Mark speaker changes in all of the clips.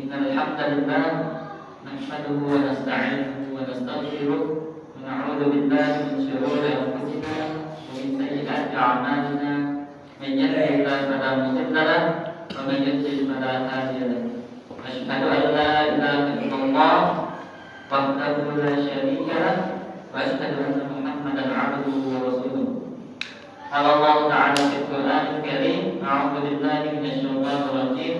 Speaker 1: Innal hamdalillah nahmaduhu wa nasta'inuhu wa nastaghfiruh wa na'udzu billahi min shururi anfusina wa min sayyiati a'malina. Man yahdihillahu fala mudilla lahu wa man yudlil fala hadiya lahu. Asyhadu an la ilaha illallah wahdahu la syarika lahu wa asyhadu anna Muhammadan 'abduhu wa rasuluh. Qala Allah ta'ala fil Qur'anil Karim, a'udzu billahi minasy syaithanir rajim.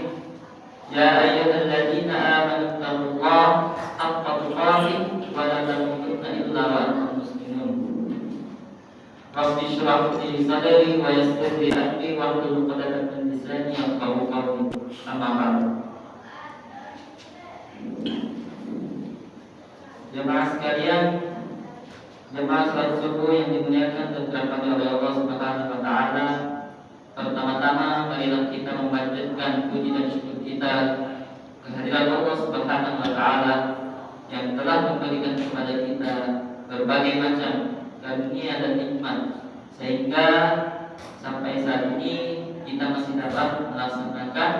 Speaker 1: Ya ayyuhalladzina amanu taqullaha haqqa tuqatih wa la tamutunna illa wa antum muslimun. Rabbi shrah li sadri wa yassir li amri wahlul 'uqdatam min lisani yafqahu qawli. Amma ba'd. Jemaah sekalian, jemaah salat subuh yang dimuliakan dan dirahmati oleh Allah Subhanahu wa taala. Pertama-tama marilah kita memanjatkan puji dan syukur kita kehadiran Allah Subhanahu wa taala yang telah memberikan kepada kita berbagai macam karunia dan nikmat sehingga sampai saat ini kita masih dapat melaksanakan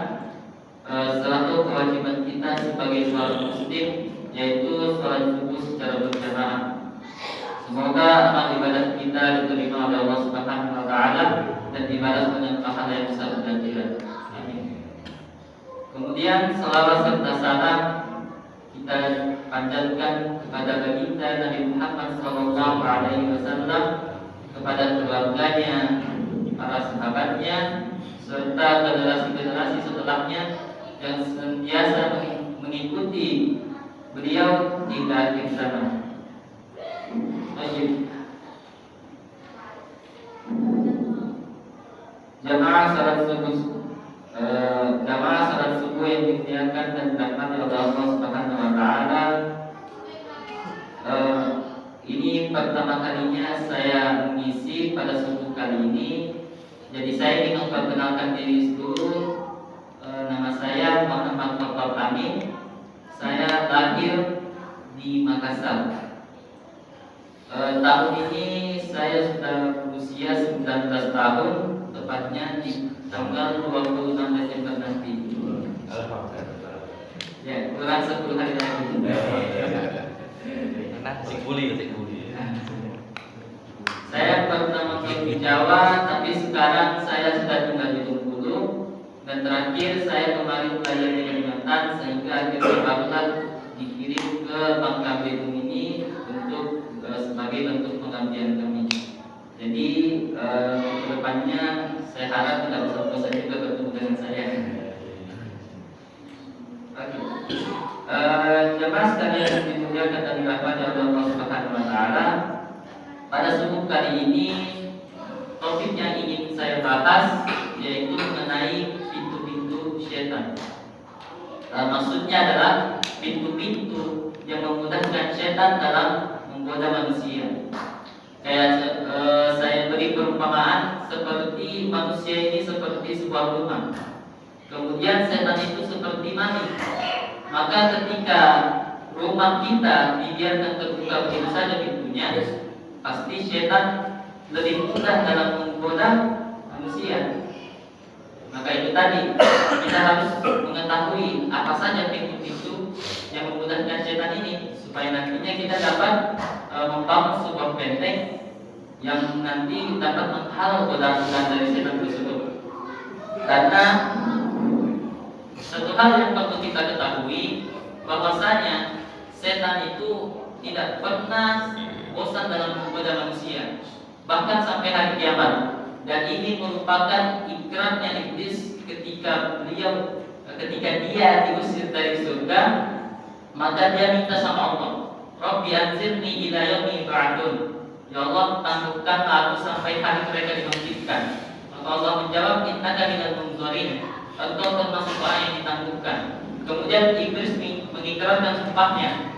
Speaker 1: salah satu kewajiban kita sebagai seorang muslim, yaitu salat subuh secara berjamaah. Semoga amal ibadah kita diterima oleh Allah Subhanahu wa taala dan dibalas dengan pahala yang besar dan akhirat. Amin. Kemudian salawat serta salam kita panjatkan kepada baginda Nabi Muhammad sallallahu alaihi wasallam, kepada keluarganya, para sahabatnya, serta generasi-generasi setelahnya yang senantiasa mengikuti beliau hingga akhir zaman. Jamaah salat subuh yang dimuliakan dan dirahmati oleh Allah Subhanahu wa taala. Ini pertama kalinya saya mengisi pada subuh kali ini. Jadi saya ingin memperkenalkan diri dulu. Nama saya Muhammad Khalil Amin. Saya lahir di Makassar. Tahun ini saya sudah berusia 19 tahun, tepatnya di tanggal 26 Desember nanti. Ya, kurang 10 hari lagi. Saya pernah di Jawa, tapi sekarang saya sudah tinggal di Bengkulu, dan terakhir saya kemarin belajar di Kalimantan, sehingga akhirnya barulah dikirim ke Bangka Belitung ini untuk sebagai bentuk pengabdian kami. Jadi kedepannya saya harap tidak bosan-bosan juga bertemu dengan saya. Jemaah sekalian yang dimuliakan dan dirahmati oleh Allah Subhanahu wa taala, pada subuh kali ini topik yang ingin saya bahas yaitu mengenai pintu-pintu syaitan. Maksudnya adalah pintu-pintu yang memudahkan syaitan dalam menggoda manusia. Kayak saya beri perumpamaan seperti manusia ini seperti sebuah rumah. Kemudian setan itu seperti mani. Maka ketika rumah kita dibiarkan terbuka begitu saja pintunya, pasti setan lebih mudah dalam menggoda manusia. Maka itu tadi, kita harus mengetahui apa saja pintu-pintu yang memudahkan setan ini, supaya nantinya kita dapat membangun sebuah benteng yang nanti dapat menghalau godaan dari setan tersebut. Karena satu hal yang perlu kita ketahui, bahwasanya setan itu tidak pernah bosan dalam menggoda manusia, bahkan sampai hari kiamat. Dan ini merupakan ikrarnya iblis ketika dia diusir dari surga, maka dia minta sama Allah, Rabbi anzirni ila yaumi yub'atsun. Ya Allah, tangguhkan aku sampai hari mereka dibangkitkan. Maka Allah menjawab, innaka minal munzirin, engkau termasuk orang yang ditangguhkan. Kemudian iblis mengikrarkan sumpahnya,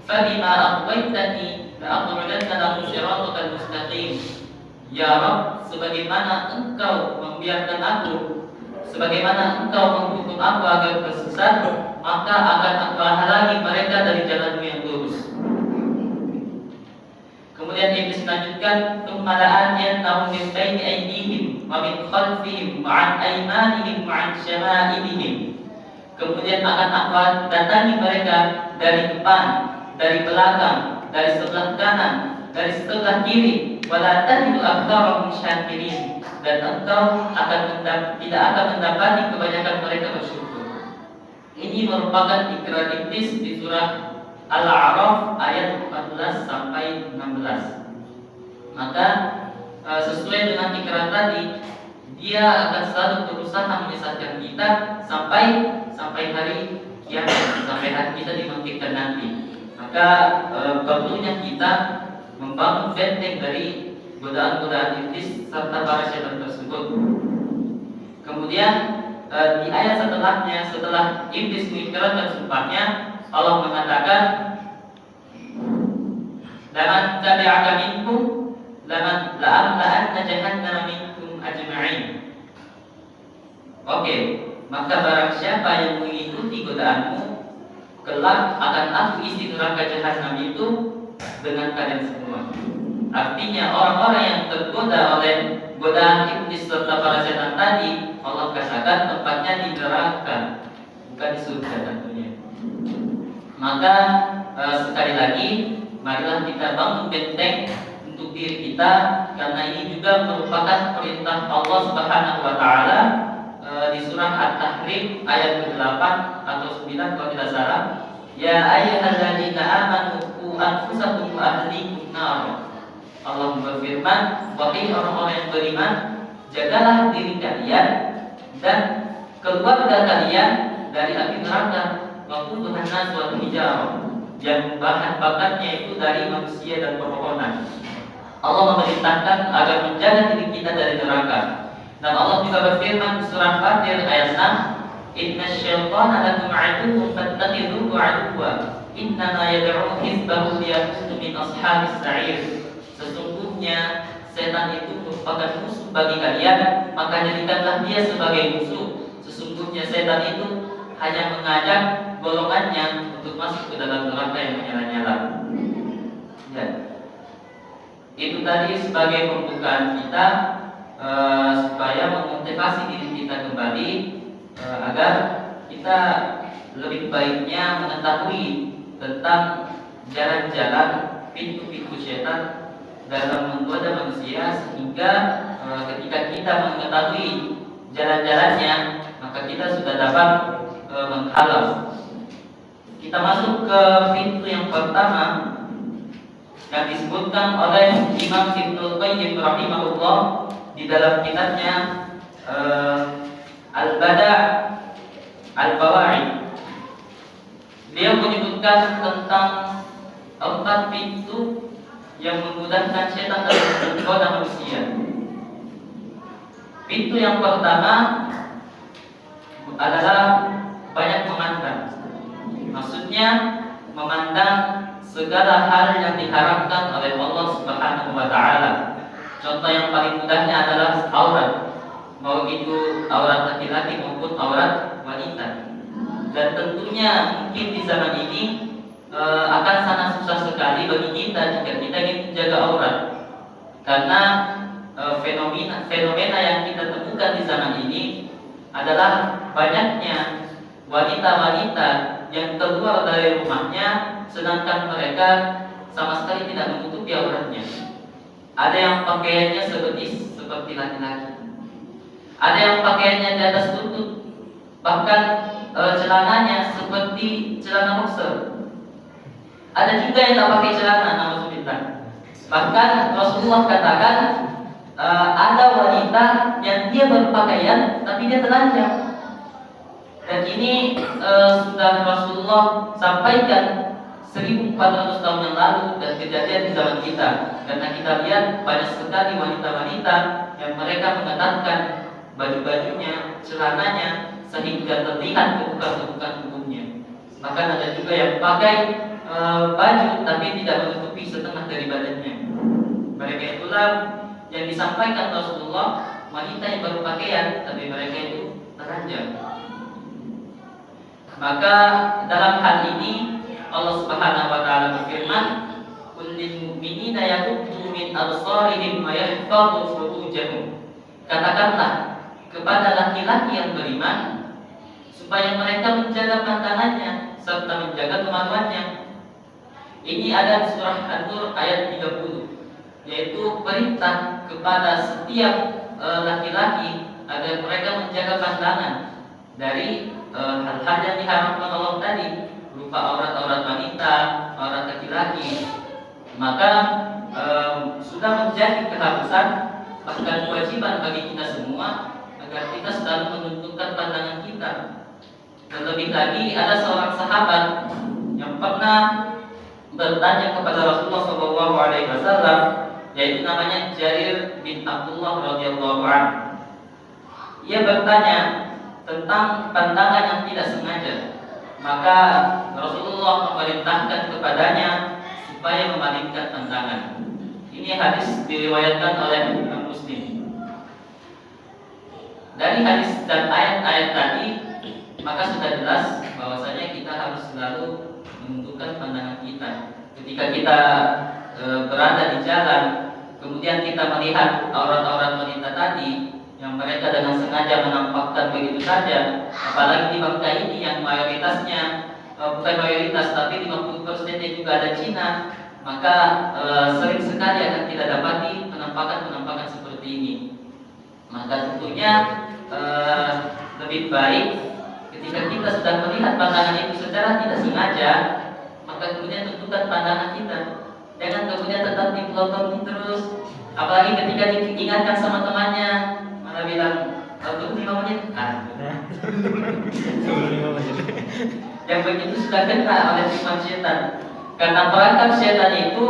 Speaker 1: fabima aghwaytani la'aq'udanna lahum siratal mustaqim. Ya Rabb, sebagaimana engkau membiarkan aku, sebagaimana engkau menghukum aku agar tersesat, maka akan aku halangi mereka dari jalanmu yang lurus. Kemudian iblis melanjutkan, "Tsumma la'atiyannahum min baini aydihim wa min khalfihim wa 'an aymanihim wa 'an syama'ilihim." Kemudian akan aku datangi mereka dari depan, dari belakang, dari sebelah kanan, dari sebelah kiri. Wala tajidu aktsarahum syakirin, dan engkau tidak akan mendapati kebanyakan mereka bersyukur. Ini merupakan ikrar iblis di surah Al-A'raf ayat 14 sampai 16. Maka sesuai dengan ikrar tadi, dia akan selalu berusaha menyesatkan kita sampai hari kiamat, sampai hari kita dibangkitkan nanti. Maka perlunya kita membangun benteng dari godaan-godaan iblis serta para syaitan tersebut. Kemudian di ayat setelahnya, setelah iblis mengikrarkan sumpahnya, Allah mengatakan, "Laman tabi'aka minkum la'amla'anna jahannama minkum ajma'in." Oke, maka barang siapa yang mengikuti godaanmu, kelak akan aku isi neraka jahanam itu dengan kalian semua. Artinya orang-orang yang tergoda oleh godaan iblis serta para setan tadi, Allah katakan tempatnya di neraka, bukan di surga tentunya. Maka sekali lagi, marilah kita bangun benteng untuk diri kita, karena ini juga merupakan perintah Allah Subhanahu wa taala di surah At-Tahrim ayat ke-8 atau 9 kalau tidak salah. Ya ayyuhalladzina amanu qu anfusakum wa ahlikum nar. Allah berfirman, wahai orang-orang yang beriman, jagalah diri kalian dan keluarga kalian dari api neraka, waquduhan nas wal hijarah, yang bahan bakarnya itu dari manusia dan pepohonan. Allah memerintahkan agar menjaga diri kita dari neraka. Dan Allah juga berfirman di surah Fatir ayat 6, "Innasyaitana lakum aduwwun fattakhidhuhu aduwwa, innama yad'u hizbahu liyakunu min ashabis sa'ir." Sesungguhnya setan itu merupakan musuh bagi kalian, maka jadikanlah dia sebagai musuh. Sesungguhnya setan itu hanya mengajak golongannya untuk masuk ke dalam neraka yang menyala-nyala. Ya. Itu tadi sebagai pembukaan kita, supaya memotivasi diri kita kembali, agar kita lebih baiknya mengetahui tentang jalan-jalan pintu-pintu setan dalam menggoda manusia, sehingga ketika kita mengetahui jalan-jalannya, maka kita sudah dapat menghalau. Kita masuk ke pintu yang pertama yang disebutkan oleh Imam Ibnul Qayyim rahimahullah di dalam kitabnya Al-Bada' Al-Fawaid. Dia menyebutkan tentang 4 pintu yang memudahkan setan dalam menggoda manusia. Pintu yang pertama adalah banyak memandang. Maksudnya memandang segala hal yang diharamkan oleh Allah Subhanahu wa taala. Contoh yang paling mudahnya adalah aurat, mau itu aurat laki-laki maupun aurat wanita. Dan tentunya mungkin di zaman ini akan sangat susah sekali bagi kita jika kita ingin menjaga aurat, karena fenomena yang kita temukan di zaman ini adalah banyaknya wanita-wanita yang keluar dari rumahnya sedangkan mereka sama sekali tidak menutupi auratnya. Ada yang pakaiannya seperti laki-laki, ada yang pakaiannya di atas lutut, bahkan celananya seperti celana boxer. Ada juga yang tak pakai celana, naudzubillah. Bahkan Rasulullah katakan ada wanita yang dia berpakaian tapi dia telanjang. Dan ini sudah Rasulullah sampaikan 1400 tahun yang lalu dan kejadian di zaman kita. Karena kita lihat banyak sekali wanita-wanita yang mereka mengetatkan baju-bajunya, celananya, sehingga terlihat kebukaan-kebukaan tubuhnya. Bahkan ada juga yang pakai baju tapi tidak menutupi setengah dari badannya. Mereka itulah yang disampaikan Rasulullah, wanita yang berpakaian tapi mereka itu telanjang. Maka dalam hal ini Allah Subhanahu wa taala berfirman, "Qul lil mu'minina yaghuddu min absarihim wa yahfazu furujahum." Katakanlah kepada laki-laki yang beriman supaya mereka menjaga pandangannya serta menjaga kemaluannya. Ini ada di surah An-Nur ayat 30, yaitu perintah kepada setiap laki-laki agar mereka menjaga pandangan dari hal-hal yang diharamkan Allah tadi, berupa aurat-aurat wanita, aurat laki-laki. Maka sudah menjadi keharusan, bahkan kewajiban bagi kita semua agar kita selalu menundukkan pandangan kita. Terlebih lagi ada seorang sahabat yang pernah bertanya kepada Rasulullah SAW, yaitu namanya Jarir bin Abdullah radhiyallahu anhu. Ia bertanya tentang pandangan yang tidak sengaja. Maka Rasulullah memerintahkan kepadanya supaya memalingkan pandangan. Ini hadis diriwayatkan oleh Imam Muslim. Dari hadis dan ayat-ayat tadi, maka sudah jelas bahwasanya kita harus selalu menundukkan pandangan kita. Ketika kita berada di jalan, kemudian kita melihat aurat-aurat wanita tadi yang mereka dengan sengaja menampakkan begitu saja, apalagi di bangsa ini yang mayoritasnya bukan mayoritas tapi 50% juga ada Cina, maka sering sekali akan kita dapati penampakan-penampakan seperti ini. Maka tentunya lebih baik ketika kita sudah melihat pandangan itu secara tidak sengaja, maka kemudian tentukan pandangan kita. Jangan kemudian tetap dipelototi terus, apalagi ketika diingatkan sama temannya, malah bilang tunggu 5 menit. Yang begitu sudah kena oleh sifat setan. Karena perangkap setan itu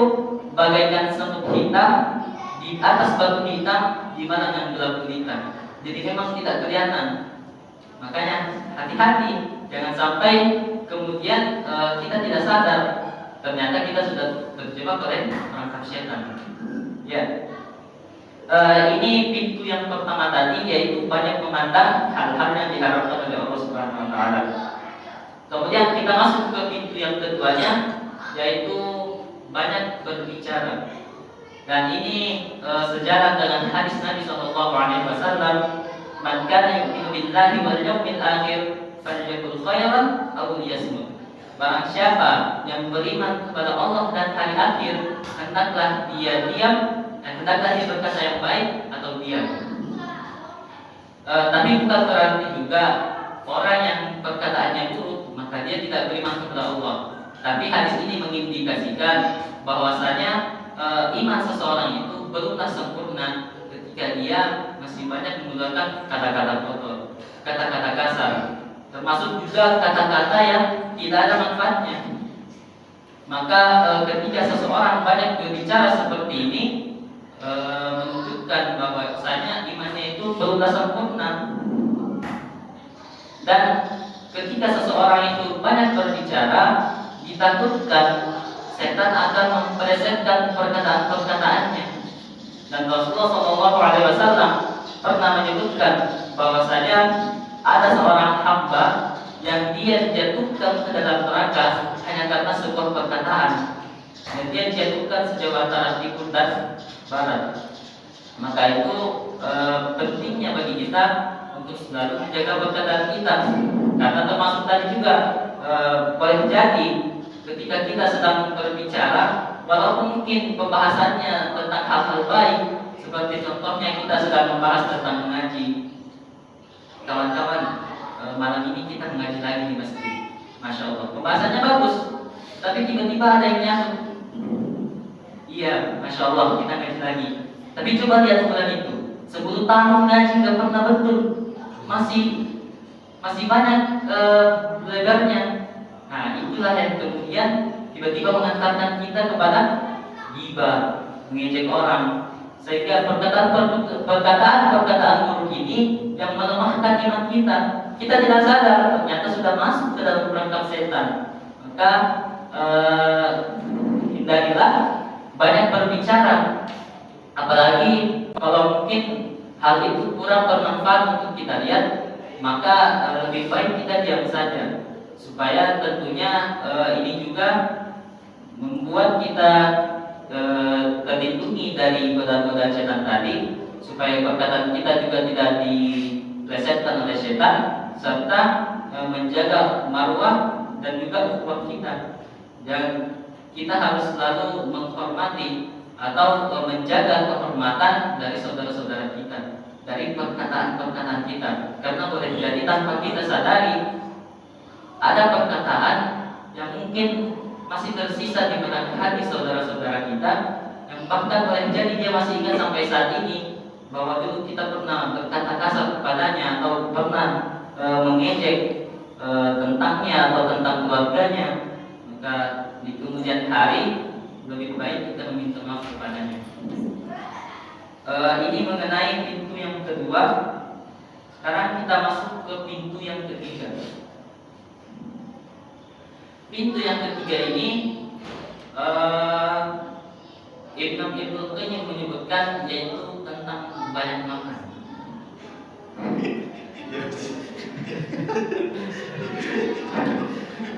Speaker 1: bagaikan semut hitam di atas batu hitam di mana yang gelap gulita. Jadi memang tidak kelihatan. Makanya hati-hati, jangan sampai kemudian kita tidak sadar ternyata kita sudah terjebak oleh perangkap setan. Ya. Ini pintu yang pertama tadi, yaitu banyak memandang hal-hal yang diharapkan oleh Allah Subhanahu wa taala. Kemudian kita masuk ke pintu yang keduanya, yaitu banyak berbicara. Dan ini sejalan dengan hadis Nabi sallallahu alaihi wasallam, "Man kana yu'minu billahi wal yawmil akhir falyakul khairan aw liyasmut." Barang siapa yang beriman kepada Allah dan hari akhir, hendaklah dia diam, hendaklah dia berkata yang baik atau diam. Tapi bukan berarti juga orang yang perkataannya buruk maka dia tidak beriman kepada Allah. Tapi hadis ini mengindikasikan bahwasanya iman seseorang itu belumlah sempurna ketika dia masih banyak menggunakan kata-kata kotor, kata-kata kasar, termasuk juga kata-kata yang tidak ada manfaatnya. Maka ketika seseorang banyak berbicara seperti ini, menunjukkan bahwasanya imannya itu belumlah sempurna. Dan ketika seseorang itu banyak berbicara, ditakutkan setan akan memperlesetkan perkataan-perkataannya. Dan Rasulullah SAW pernah menyebutkan bahwasanya ada seorang hamba yang dia dijatuhkan ke dalam neraka hanya karena sebuah perkataan, dan dia dijatuhkan sejauh antara timur dan barat. Maka itu pentingnya bagi kita untuk selalu menjaga perkataan kita, karena termasuk tadi juga boleh jadi ketika kita sedang berbicara, walaupun mungkin pembahasannya tentang hal-hal baik, seperti contohnya kita sedang membahas tentang mengaji. Kawan-kawan, malam ini kita mengaji lagi di masjid. Masya Allah, pembahasannya bagus, tapi tiba-tiba ada yang nyambut. Iya, Masya Allah, kita ngaji lagi. Tapi coba lihat bulan itu, 10 tahun ngaji gak pernah betul, masih banyak lebarnya. Nah, itulah yang kemudian tiba-tiba mengantarkan kita kepada ghibah, mengejek orang, sehingga perkataan buruk ini yang melemahkan iman kita. Kita tidak sadar ternyata sudah masuk ke dalam perangkap setan. Maka hindarilah banyak berbicara, apalagi kalau mungkin hal itu kurang bermanfaat untuk kita lihat, maka lebih baik kita diam saja, supaya tentunya ini juga membuat kita terlindungi dari godaan-godaan setan tadi, supaya perkataan kita juga tidak dilesetkan oleh setan, serta menjaga marwah dan juga ukhuwah kita. Dan kita harus selalu menghormati atau menjaga kehormatan dari saudara-saudara kita, dari perkataan-perkataan kita. Karena boleh jadi tanpa kita sadari ada perkataan yang mungkin masih tersisa di benak hati saudara-saudara kita, yang bahkan boleh jadi dia masih ingat sampai saat ini bahwa dulu kita pernah berkata kasar kepadanya atau pernah mengejek tentangnya atau tentang keluarganya. Maka di kemudian hari lebih baik kita meminta maaf kepadanya. Ini mengenai pintu yang kedua. Sekarang kita masuk ke pintu yang ketiga. Pintu yang ketiga ini Ibnu Qayyim menyebutkan yaitu tentang banyak makan.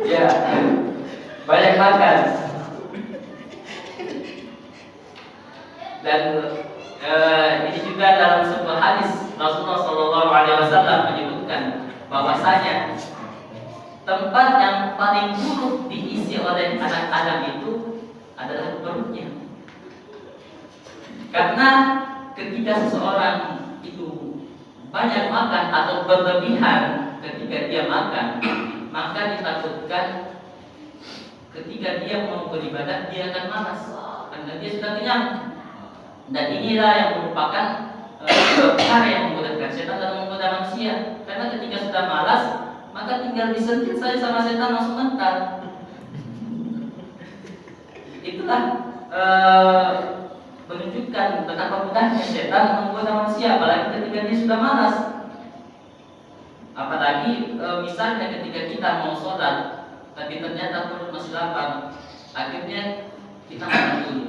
Speaker 1: Ya, banyak makan. Dan ini juga dalam sebuah hadis Rasulullah SAW menyebutkan bahwasanya tempat yang paling buruk diisi oleh anak Adam itu adalah perutnya. Karena ketika seseorang itu banyak makan atau berlebihan ketika dia makan, maka ditakutkan ketika dia mau beribadah dia akan malas karena dia sudah kenyang. Dan inilah yang merupakan cara yang menggodaan setan dan menggoda manusia. Karena ketika sudah malas, maka tinggal disentil saja sama setan langsung mental. Itulah menunjukkan betapa mudahnya setan menggoda manusia, apalagi ketika dia sudah malas. Apalagi misalnya ketika kita mau sholat, tapi ternyata perut masih lapar, akhirnya kita makan dulu.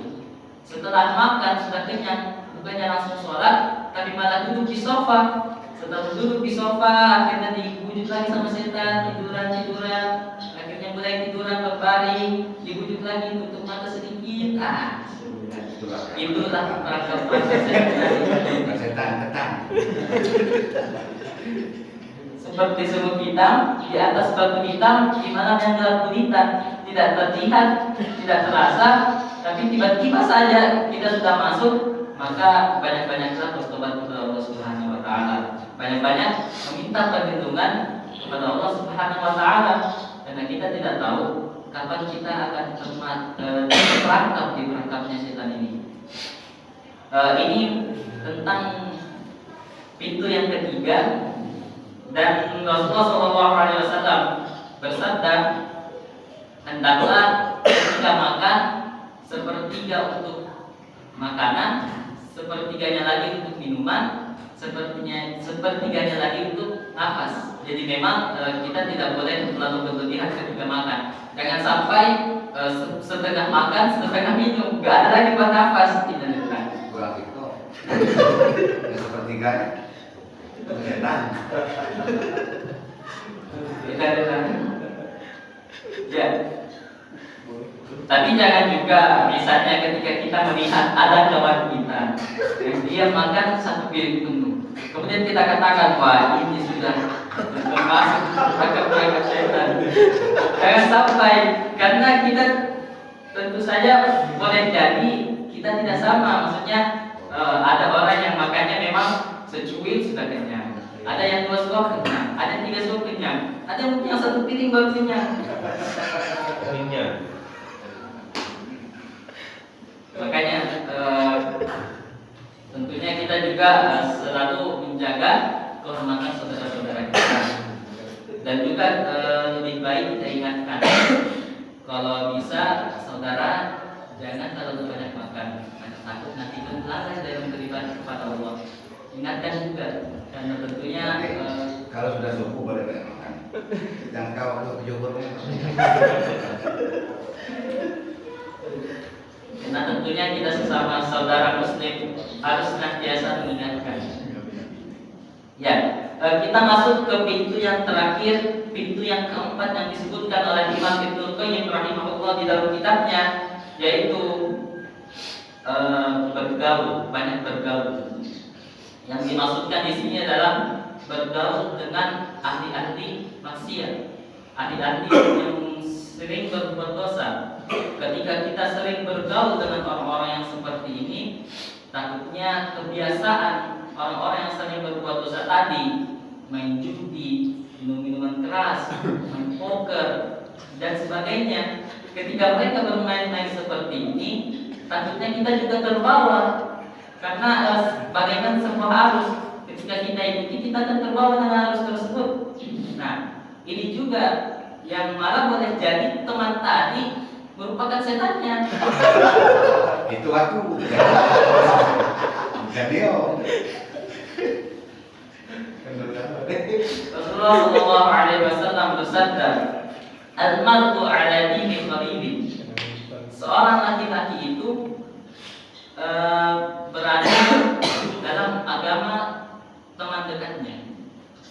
Speaker 1: Setelah makan sudah kenyang, bukannya langsung sholat, tapi malah duduk di sofa. Setelah duduk di sofa, akhirnya dibujuk lagi sama setan, tiduran, akhirnya mulai tiduran berbaring, dibujuk lagi tutup mata sedikit. Itulah perangkap setan. Seperti semut hitam di atas batu hitam, di mana yang gelap gulita tidak terlihat, tidak terasa, tapi tiba-tiba saja kita sudah masuk. Maka banyak-banyaklah bertobat kepada Allah Subhanahu wa taala. Banyak-banyak meminta perlindungan kepada Allah Subhanahu wa taala, karena kita tidak tahu kapan kita akan terperangkap di perangkapnya setan ini. Ini tentang pintu yang ketiga. Dan Rasulullah SAW bersabda, hendaklah ketika makan sepertiga untuk makanan, sepertiganya lagi untuk minuman, sepertiganya lagi untuk nafas. Jadi memang kita tidak boleh terlalu berlebihan ketika makan. Jangan sampai setengah makan, setengah minum, gak ada lagi buat nafas. Tidak ada.
Speaker 2: Kurang itu. Sepertiganya. Setan.
Speaker 1: Ya. Tapi jangan juga misalnya ketika kita melihat ada kawan kita yang dia makan satu piring penuh, kemudian kita katakan, wah ini sudah termasuk perangkap setan. Jangan sampai, karena kita tentu saja boleh jadi kita tidak sama. Maksudnya ada orang yang makannya memang secuil sudah kenyang, ada yang 2 suap kenyang, ada yang 3 suap kenyang, ada yang mungkin yang 1 piring baru kenyang. Makanya tentunya kita juga selalu menjaga kehormatan saudara-saudara kita. Dan juga lebih baik kita ingatkan, kalau bisa saudara jangan terlalu banyak makan, karena takut nanti lalai dalam beribadah kepada Allah. Ingatkan juga, karena tentunya
Speaker 2: kalau sudah subuh boleh banyak makan. Jangan kau waktu kejubur.
Speaker 1: Karena tentunya kita sesama saudara Muslim harus senantiasa mengingatkan. Ya, kita masuk ke pintu yang terakhir, pintu yang keempat yang disebutkan oleh Imam Ibnu Qayyim rahimahullah di dalam kitabnya, yaitu bergaul, banyak bergaul. Yang dimaksudkan di sini adalah bergaul dengan ahli-ahli maksiat. Adik-adik yang sering berbuat dosa, ketika kita sering bergaul dengan orang-orang yang seperti ini, takutnya kebiasaan orang-orang yang sering berbuat dosa tadi, main judi, minum minuman keras, main poker, dan sebagainya, ketika mereka bermain-main seperti ini, takutnya kita juga terbawa. Karena bagaikan sebuah arus, ketika kita ikuti, kita akan terbawa dengan arus tersebut. Nah, ini juga yang malah boleh jadi teman tadi merupakan setannya.
Speaker 2: Itu aku. Jadi
Speaker 1: Rasulullah Shallallahu Alaihi Wasallam bersabda, "Al-mar'u ala dini khalili." Seorang laki-laki itu berada dalam agama teman dekatnya.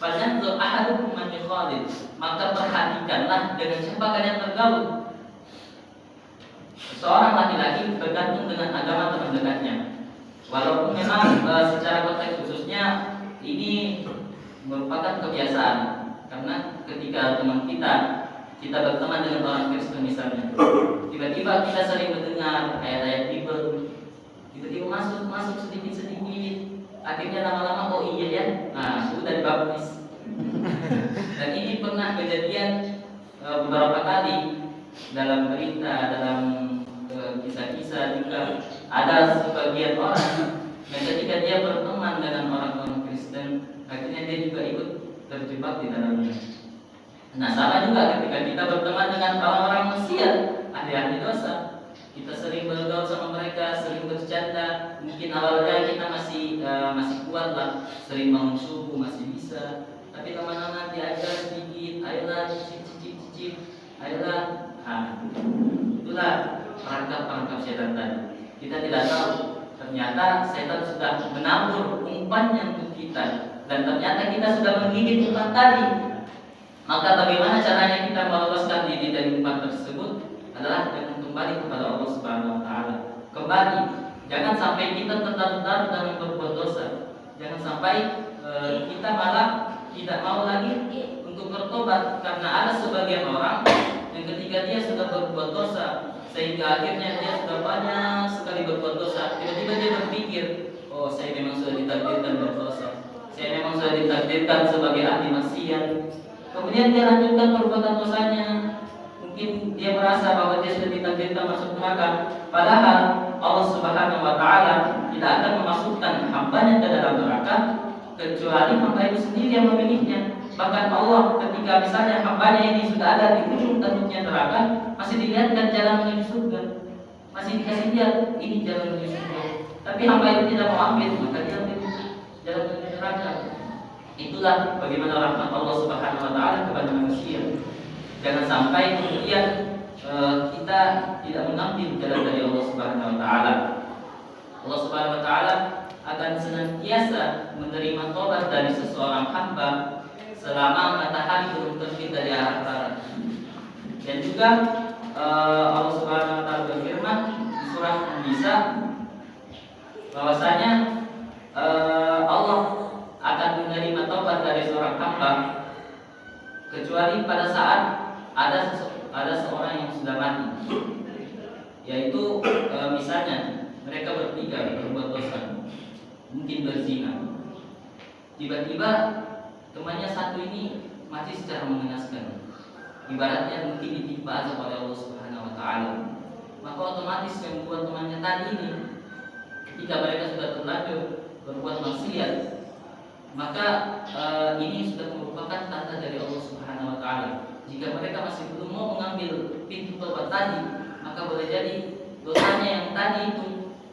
Speaker 1: Falyanzur ahadukum man yukhalil, maka perhatikanlah dengan siapa kalian bergaul. Seorang laki-laki bergantung dengan agama teman dekatnya. Walaupun memang secara konteks khususnya ini merupakan kebiasaan, karena ketika teman kita berteman dengan orang Kristen misalnya, tiba-tiba kita sering mendengar ayat-ayat Bible, tiba-tiba masuk sedikit-sedikit, akhirnya lama-lama oh iya ya, nah sudah dibaptis. Dan ini pernah kejadian beberapa kali dalam berita, dalam kisah-kisah juga ada sebagian orang yang ketika dia berteman dengan orang-orang Kristen, akhirnya dia juga ikut terjebak di dalamnya. Nah, sama juga ketika kita berteman dengan orang-orang maksiat, ahli-ahli dosa, kita sering bergaul sama mereka, sering bercanda. Mungkin awalnya kita masih kuat lah, sering bangun subuh masih bisa, tapi lama-lama diajar sedikit, ayolah cicip, ayolah. Nah, itulah perangkap setan tadi. Kita tidak tahu, ternyata setan sudah menabur umpannya untuk kita, dan ternyata kita sudah menggigit umpan tadi. Maka bagaimana caranya kita meloloskan diri dari umpan tersebut adalah dengan kembali kepada Allah Subhanahu wa taala. Kembali, jangan sampai kita tertarik dalam berbuat dosa. Jangan sampai kita malah tidak mau lagi untuk bertobat, karena ada sebagian orang yang ketika dia sudah berbuat dosa sehingga akhirnya dia sudah banyak sekali berbuat dosa, tiba-tiba dia berpikir, oh saya memang sudah ditakdirkan berdosa, saya memang sudah ditakdirkan sebagai ahli maksiat. Kemudian dia lanjutkan perbuatan dosanya. Mungkin dia merasa bahwa dia sudah ditakdirkan masuk neraka, padahal Allah Subhanahu wa taala tidak akan memasukkan hambanya ke dalam neraka kecuali hamba itu sendiri yang memilihnya. Bahkan Allah ketika misalnya hambanya ini sudah ada di ujung tanduknya neraka, masih dilihatkan jalan menuju surga, masih dikasih lihat ini jalan menuju surga, tapi hamba itu tidak mau ambil, maka dia ambil jalan menuju neraka. Itulah bagaimana rahmat Allah Subhanahu wa taala kepada manusia. Jangan sampai kemudian kita tidak mengambil jalan dari Allah Subhanahu wa taala. Allah Subhanahu wa taala akan senantiasa menerima tobat dari seseorang hamba selama matahari belum terbit dari arah barat. Dan juga Allah Subhanahu wa taala berfirman di surah An-Nisa bahwasanya Allah akan menerima taubat dari seorang hamba kecuali pada saat ada seorang yang sudah mati, yaitu misalnya mereka bertiga berbuat dosa, mungkin berzina, tiba-tiba temannya satu ini mati secara mengenaskan, ibaratnya mungkin ditimpa azab oleh Allah Subhanahu wa taala, maka otomatis yang membuat temannya tadi ini ketika mereka sudah terlanjur berbuat maksiat, maka ini sudah merupakan tanda dari Allah Subhanahu wa taala. Jika mereka masih belum mau mengambil pintu tobat tadi, maka boleh jadi dosanya yang tadi itu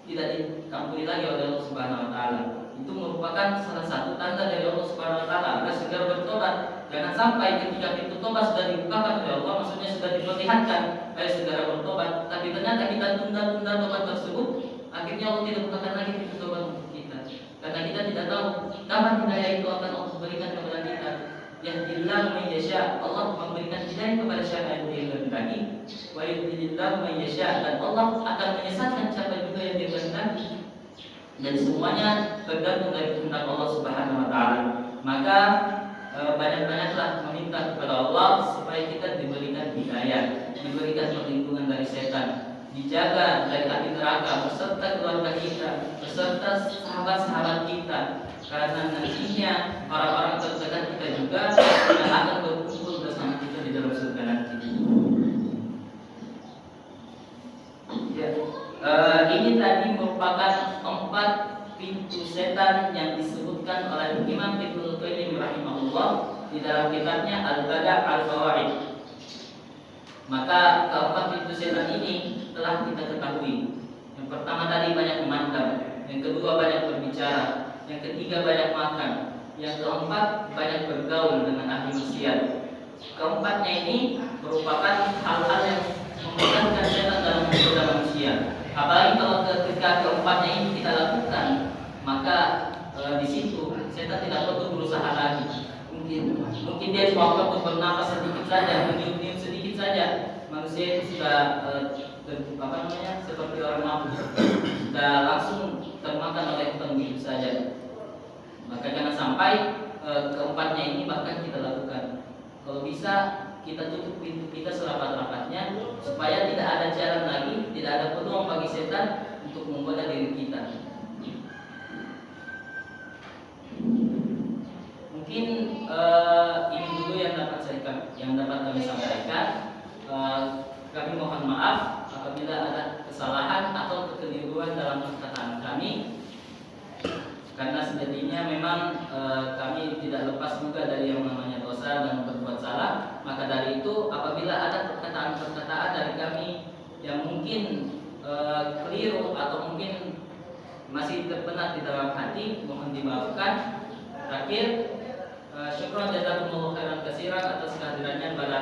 Speaker 1: tidak dikampuni lagi oleh Allah Subhanahu wa taala. Itu merupakan salah satu tanda dari Allah Subhanahu wa taala agar segera bertobat. Jangan sampai ketika pintu tobat sudah dibukakan oleh Allah, maksudnya sudah diperlihatkan, ayo segera bertobat, tapi ternyata kita tunda-tunda tobat tersebut, akhirnya Allah tidak bukakan lagi pintu tobat untuk kita. Karena kita tidak tahu kapan hidayah itu akan Allah berikan kepada kita. Yahdillahu man yasha, Allah memberikan hidayah kepada siapa yang Dia kehendaki. Wa yudlilillahu man yasha, dan Allah akan menyesatkan siapa juga yang Dia kehendaki. Dan semuanya tergantung dari kehendak Allah Subhanahu wa taala. Maka banyak-banyaklah meminta kepada Allah supaya kita diberikan hidayah, diberikan perlindungan dari setan, dijaga dari api neraka beserta keluarga kita, beserta sahabat-sahabat kita, karena nantinya orang-orang terdekat kita juga yang akan berkumpul bersama kita di dalam surga nanti. Ya, ini tadi merupakan 4 pintu setan yang disebutkan oleh Imam Ibnu Qayyim rahimahullah di dalam kitabnya Al-Bada' Al-Fawaid. Maka keempat pintu setan ini telah kita ketahui. Yang pertama tadi banyak memandang, yang kedua banyak berbicara, yang ketiga banyak makan, yang keempat banyak bergaul dengan ahli maksiat. Keempatnya ini merupakan hal-hal yang memudahkan setan dalam menggoda manusia. Apalagi kalau ketika keempatnya ini kita lakukan, maka di situ setan tidak perlu berusaha lagi. Mungkin dia cuma perlu bernafas sedikit saja, meniup-niup sedikit saja, manusia itu sudah seperti orang mabuk, sudah langsung termakan oleh hutang begitu saja. Maka jangan sampai keempatnya ini bahkan kita lakukan. Kalau bisa kita tutup pintu kita serapat-rapatnya supaya tidak ada jalan lagi, tidak ada peluang bagi setan untuk menggoda diri kita. Mungkin ini dulu yang dapat kami sampaikan. Kami mohon maaf apabila ada kesalahan atau kekeliruan dalam perkataan kami, karena sejatinya memang kami tidak lepas juga dari yang namanya dosa dan berbuat salah. Maka dari itu apabila ada perkataan-perkataan dari kami yang mungkin keliru atau mungkin masih terbenak di dalam hati, mohon dimaafkan. Terakhir, syukran jazakumullah khairan katsiran atas kehadirannya pada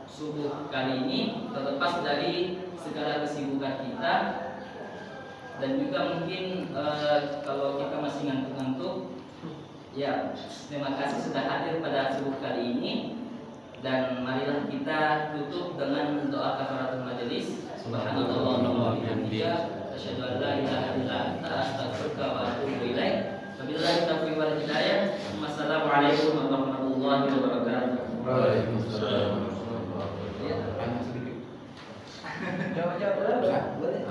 Speaker 1: subuh kali ini, terlepas dari segala kesibukan kita. Dan juga mungkin kalau kita masih ngantuk-ngantuk, ya terima kasih sudah hadir pada subuh kali ini. Dan marilah kita tutup dengan doa kafaratul majelis. Subhanallah wa bihamdihi, asyhadu an la ilaha illa anta, astaghfiruka wa atubu ilaik. Wabillahi taufiq wal hidayah. Wassalamualaikum warahmatullahi wabarakatuh.
Speaker 2: Waalaikumsalam.
Speaker 3: Jawab-jawab boleh?